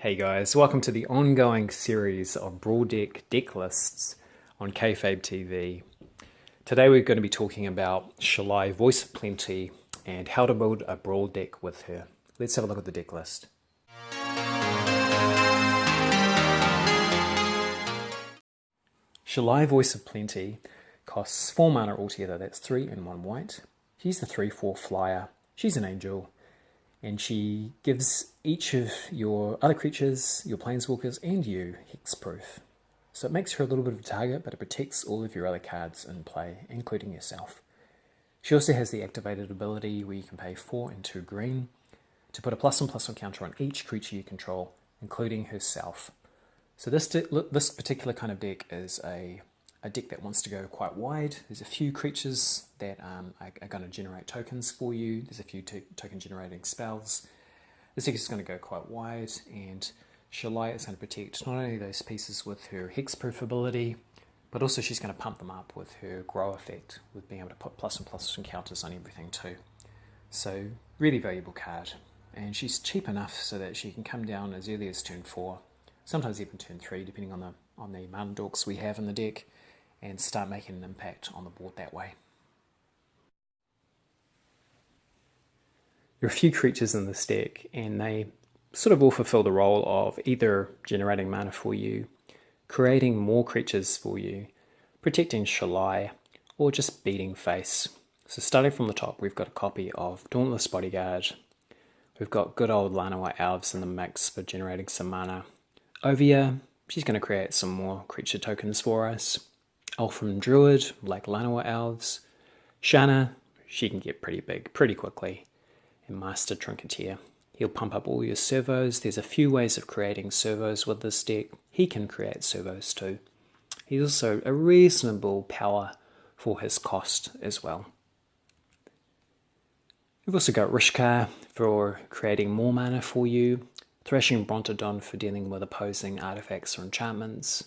Hey guys, welcome to the ongoing series of Brawl Deck deck lists on Kayfabe TV. Today we're going to be talking about Shalai, Voice of Plenty, and how to build a Brawl deck with her. Let's have a look at the deck list. Shalai, Voice of Plenty costs 4 mana altogether, that's 3 and 1 white. She's the 3/4 flyer, she's an angel, and she gives each of your other creatures, your Planeswalkers, and you hexproof. So it makes her a little bit of a target, but it protects all of your other cards in play, including yourself. She also has the activated ability where you can pay 4 and 2 green to put a +1/+1 counter on each creature you control, including herself. So this particular kind of deck is a deck that wants to go quite wide. There's a few creatures that are going to generate tokens for you. There's a few token generating spells. This deck is going to go quite wide, and Shalai is going to protect not only those pieces with her hexproof ability, but also she's going to pump them up with her grow effect, with being able to put +1/+1 counters on everything too. So really valuable card, and she's cheap enough so that she can come down as early as turn 4, sometimes even turn 3, depending on the mana dorks we have in the deck, and start making an impact on the board that way. There are a few creatures in this deck, and they sort of all fulfill the role of either generating mana for you, creating more creatures for you, protecting Shalai, or just beating face. So starting from the top, we've got a copy of Dauntless Bodyguard. We've got good old Llanowar Elves in the mix for generating some mana. Ovia, she's going to create some more creature tokens for us. Elfin Druid, like Llanowar Elves. Shanna, she can get pretty big pretty quickly. And Master Trinketeer, he'll pump up all your servos. There's a few ways of creating servos with this deck. He can create servos too. He's also a reasonable power for his cost as well. We've also got Rishka for creating more mana for you. Thrashing Brontodon for dealing with opposing artifacts or enchantments.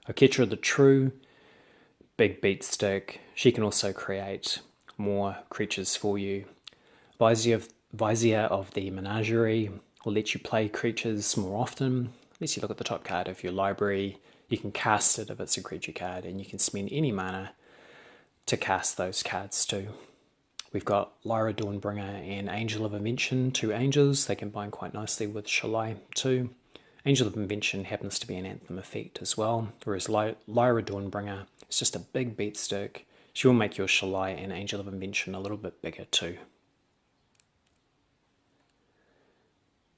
Oketra the True, big beat stick. She can also create more creatures for you. Vizier of the Menagerie will let you play creatures more often. Lets you look at the top card of your library. You can cast it if it's a creature card, and you can spend any mana to cast those cards too. We've got Lyra Dawnbringer and Angel of Invention, 2 angels. They combine quite nicely with Shalai too. Angel of Invention happens to be an anthem effect as well, whereas Lyra Dawnbringer is just a big beat stick. She will make your Shalai and Angel of Invention a little bit bigger too.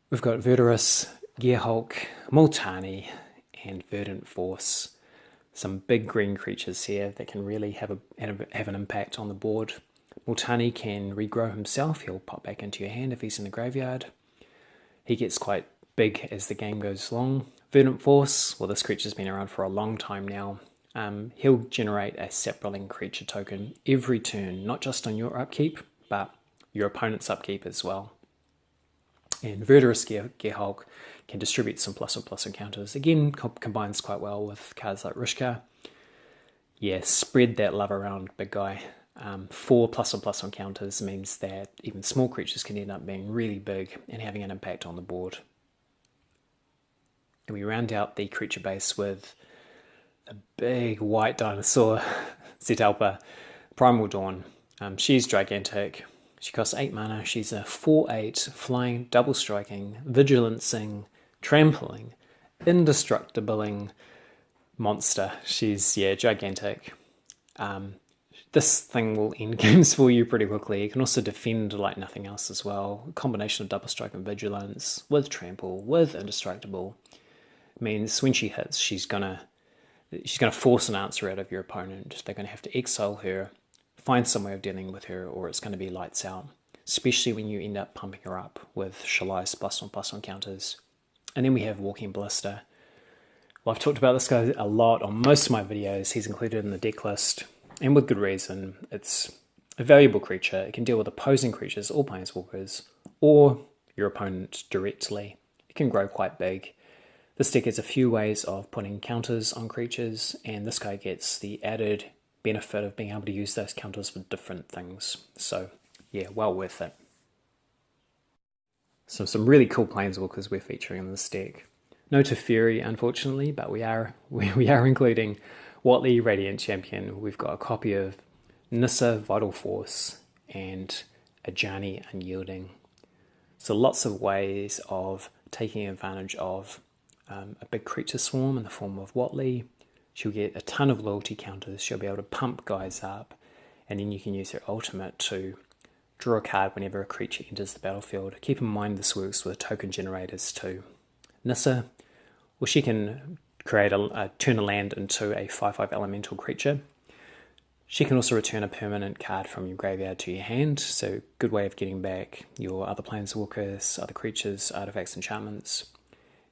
We've got Verdurous, Gearhulk, Multani, and Verdant Force. Some big green creatures here that can really have an impact on the board. Multani can regrow himself. He'll pop back into your hand if he's in the graveyard. He gets quite big as the game goes along. Verdant Force, well, this creature's been around for a long time now. He'll generate a sap-rolling creature token every turn, not just on your upkeep, but your opponent's upkeep as well. And Verdurous Gearhulk can distribute some +1/+1 counters. Again, combines quite well with cards like Rishka. Yeah, spread that love around, big guy. 4 +1/+1 counters means that even small creatures can end up being really big and having an impact on the board. And we round out the creature base with a big white dinosaur, Zetalpa, Primal Dawn. She's gigantic. She costs 8 mana. She's a 4/8 flying, double striking, vigilancing, trampling, indestructibling monster. She's, gigantic. This thing will end games for you pretty quickly. It can also defend like nothing else as well. A combination of double strike and vigilance with trample, with indestructible, means when she hits, she's gonna force an answer out of your opponent. They're gonna have to exile her, find some way of dealing with her, or it's going to be lights out, especially when you end up pumping her up with Shalai's +1/+1 counters. And then we have Walking Ballista. Well, I've talked about this guy a lot on most of my videos. He's included in the deck list, and with good reason. It's a valuable creature. It can deal with opposing creatures or Planeswalkers, or your opponent directly. It can grow quite big. This deck has a few ways of putting counters on creatures, and this guy gets the added benefit of being able to use those counters for different things. So yeah, well worth it. So some really cool Planeswalkers we're featuring in this deck. No Teferi, unfortunately, but we are including Watley Radiant Champion. We've got a copy of Nissa Vital Force and Ajani Unyielding. So lots of ways of taking advantage of a big creature swarm in the form of Watley. She'll get a ton of loyalty counters. She'll be able to pump guys up, and then you can use her ultimate to draw a card whenever a creature enters the battlefield. Keep in mind this works with token generators too. Nissa, well, she can create turn a land into a 5/5 elemental creature. She can also return a permanent card from your graveyard to your hand, so good way of getting back your other Planeswalkers, other creatures, artifacts, enchantments.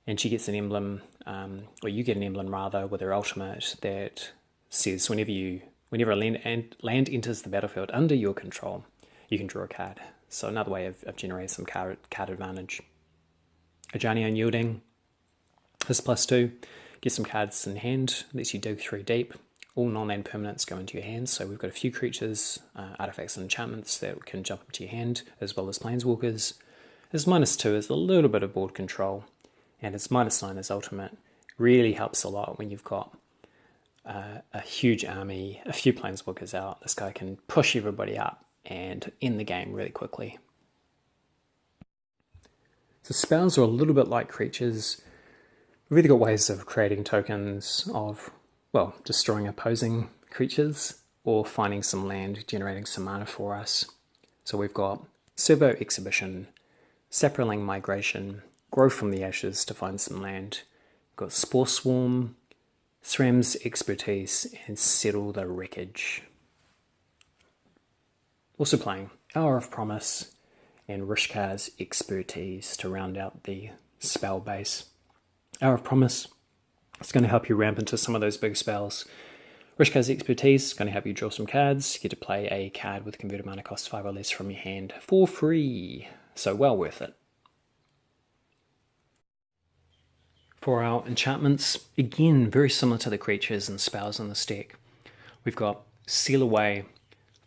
And she gets an emblem, or you get an emblem rather, with her ultimate that says whenever a land enters the battlefield under your control, you can draw a card. So another way of generating some card advantage. Ajani Unyielding is +2. Get some cards in hand, lets you dig 3 deep. All non-land permanents go into your hand, so we've got a few creatures, artifacts and enchantments that can jump into your hand, as well as Planeswalkers. His -2 is a little bit of board control, and his -9 is ultimate. Really helps a lot when you've got a huge army, a few Planeswalkers out. This guy can push everybody up and end the game really quickly. So spells are a little bit like creatures. We've either got ways of creating tokens of, well, destroying opposing creatures, or finding some land, generating some mana for us. So we've got Servo Exhibition, Saproling Migration, Grow from the Ashes to find some land. We've got Spore Swarm, Sram's Expertise, and Settle the Wreckage. Also playing Hour of Promise and Rishkar's Expertise to round out the spell base. Hour of Promise is going to help you ramp into some of those big spells. Rishkar's Expertise is going to help you draw some cards. You get to play a card with converted mana cost 5 or less from your hand for free. So well worth it. For our enchantments, again, very similar to the creatures and spells in this deck. We've got Seal Away,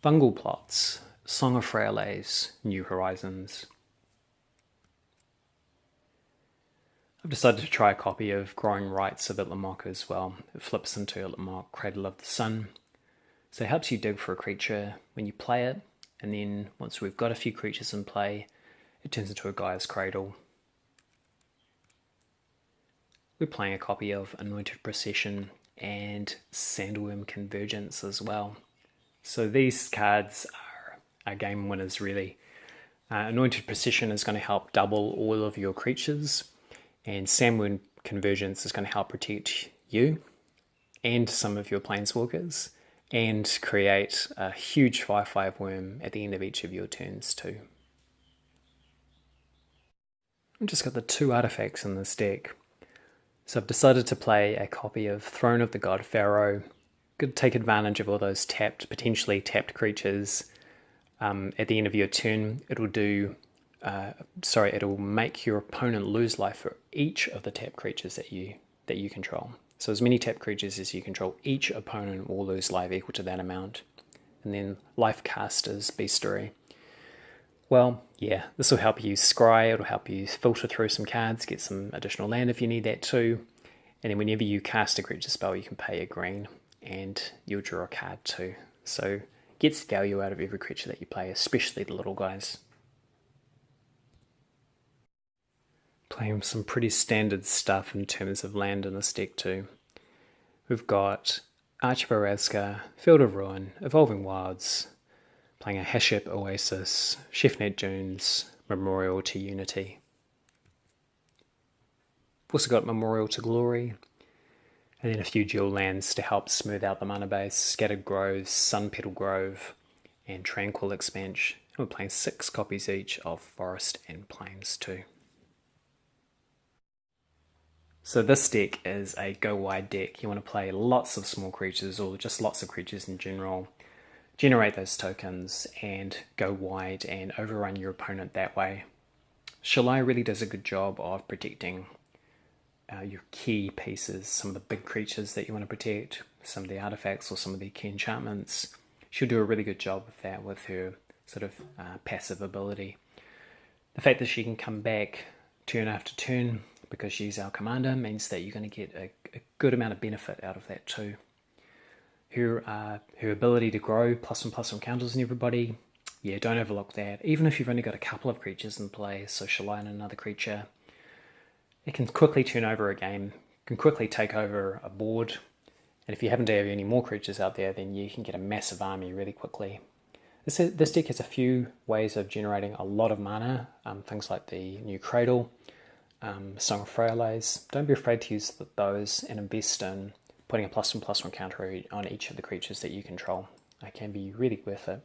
Fungal Plots, Song of Freyalise, New Horizons. I've decided to try a copy of Growing Rights of Itlamok as well. It flips into Itlamok, Cradle of the Sun. So it helps you dig for a creature when you play it, and then once we've got a few creatures in play, it turns into a Gaia's Cradle. We're playing a copy of Anointed Procession and Sandworm Convergence as well. So these cards are game winners really. Anointed Procession is going to help double all of your creatures, and Sandworm Convergence is going to help protect you and some of your Planeswalkers, and create a huge 5/5 worm at the end of each of your turns too. I've just got the 2 artifacts in this deck. So I've decided to play a copy of Throne of the God Pharaoh. Good to take advantage of all those potentially tapped creatures. At the end of your turn, it'll make your opponent lose life for each of the tapped creatures that you control. So as many tapped creatures as you control, each opponent will lose life equal to that amount. And then Life Caster's Beastery. Well, yeah, this will help you scry, it'll help you filter through some cards, get some additional land if you need that too. And then whenever you cast a creature spell, you can pay a green and you'll draw a card too. So gets value out of every creature that you play, especially the little guys. Playing some pretty standard stuff in terms of land in this deck too. We've got Arch of Orazka, Field of Ruin, Evolving Wilds, playing a Hashep Oasis, Chefnet Dunes, Memorial to Unity. We've also got Memorial to Glory, and then a few dual lands to help smooth out the mana base, Scattered Groves, Sun Petal Grove, and Tranquil Expanse. And we're playing 6 copies each of Forest and Plains too. So this deck is a go wide deck. You want to play lots of small creatures, or just lots of creatures in general. Generate those tokens and go wide and overrun your opponent that way. Shalai really does a good job of protecting your key pieces, some of the big creatures that you want to protect, some of the artifacts or some of the key enchantments. She'll do a really good job of that with her sort of passive ability. The fact that she can come back turn after turn, because she's our commander, means that you're going to get a good amount of benefit out of that too. Her ability to grow +1/+1 counters on everybody, yeah, don't overlook that. Even if you've only got a couple of creatures in play, so Shalai and another creature, it can quickly turn over a game, can quickly take over a board, and if you happen to have any more creatures out there, then you can get a massive army really quickly. This deck has a few ways of generating a lot of mana, things like the new Cradle, Song of Freyalays. Don't be afraid to use those and invest in putting a +1/+1 counter on each of the creatures that you control. It can be really worth it.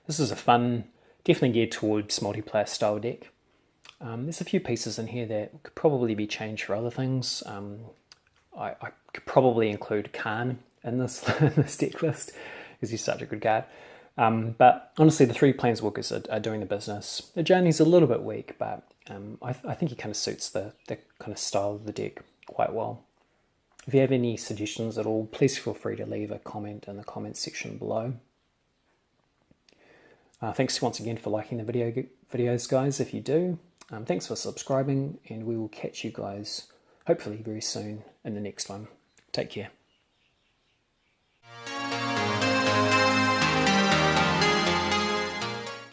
This is a fun, definitely geared towards multiplayer style deck. There's a few pieces in here that could probably be changed for other things. I could probably include Khan in this deck list because he's such a good card. But honestly, the 3 Planeswalkers are doing the business. The journey's a little bit weak, but I think he kind of suits the kind of style of the deck quite well. If you have any suggestions at all, please feel free to leave a comment in the comments section below. Thanks once again for liking the videos, guys, if you do. Thanks for subscribing, and we will catch you guys hopefully very soon in the next one. Take care.